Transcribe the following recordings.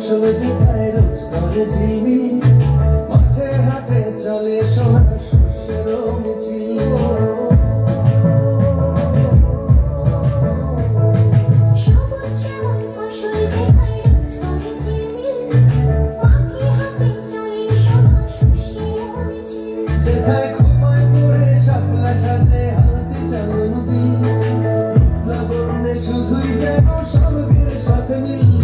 আসলে যেথায় রোজ করে ঝিলমিল মাঠে হাটে চলে সোনা শস্যেরও মিছিল যেথায় খোপায় পড়ে শাপলা সাজে হালদি চালন বিল লাবণ্যে শুধুই যেন স্বর্গের সাথে মিল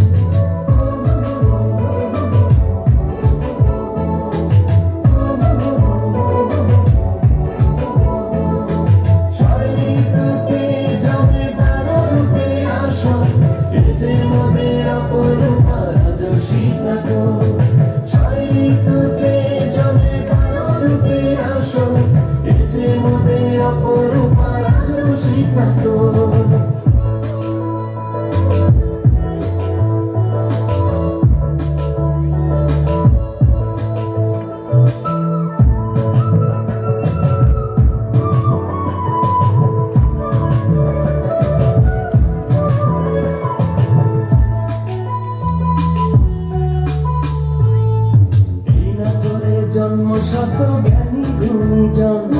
জন্ম শত জ্ঞানী গুণী জন্ম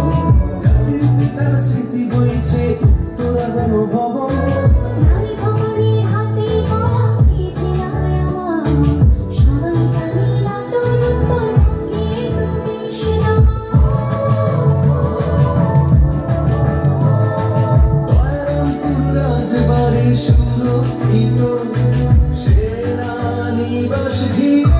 জাতির পিতার স্মৃতি বইছে তোরা অনুভব রাজবাড়ি সুরক্ষিত সেনানিবাস ঘিরে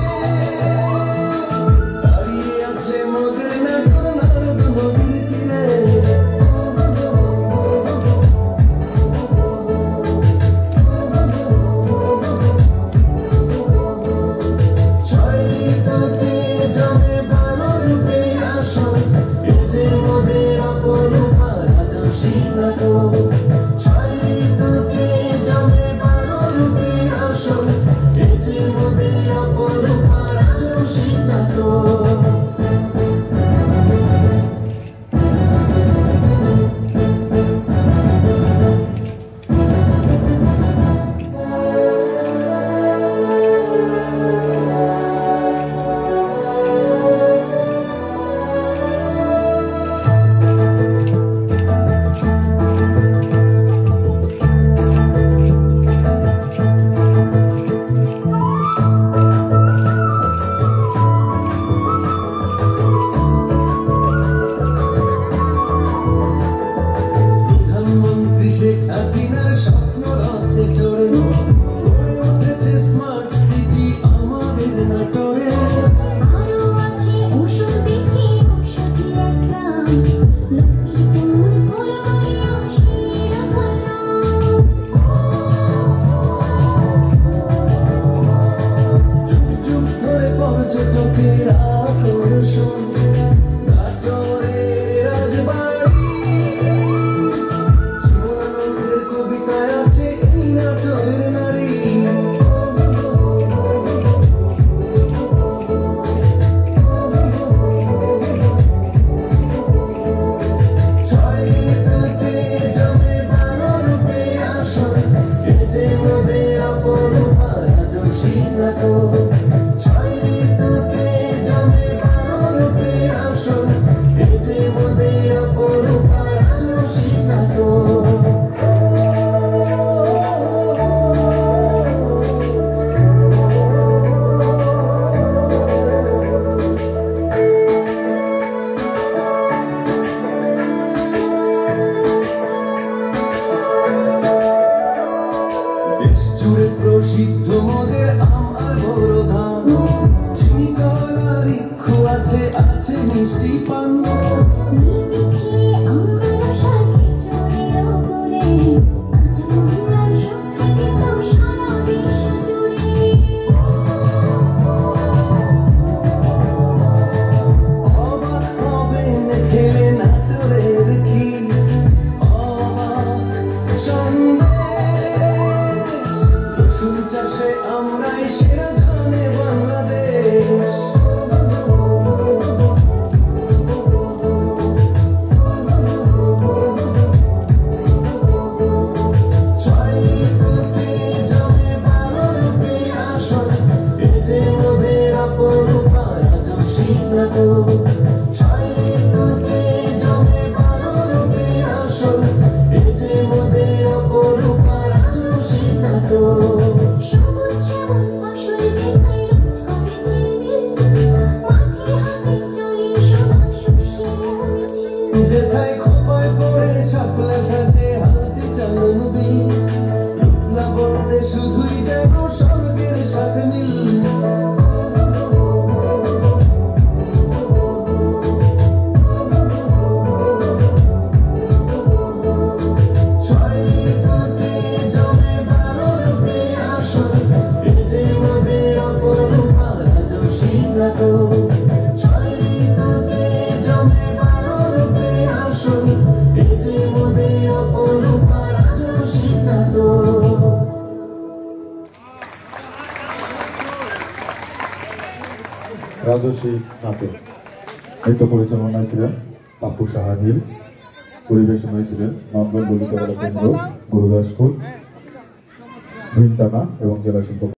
সবুজ শ্যামল ফসল ঝিমাই রোজ করে ঝিলমিল, মাঠে হাটে চলে সোনা শস্যের মিছিল। যেথায় খোপায় পড়ে শাপলা সাজে হাতে চালন বিল, রূপলা বর্ণে শুধুই যেন স্বর্গের সাথে মিল। রাজস্বী নাটক নৃত্য পরিচালনায় ছিলেন পাপু সাহানীল, পরিবেশনায় ছিলেন নন্দন ললিতকলা কেন্দ্র, গুরুদাসপুর, ভিনটানা এবং জেলা শিল্প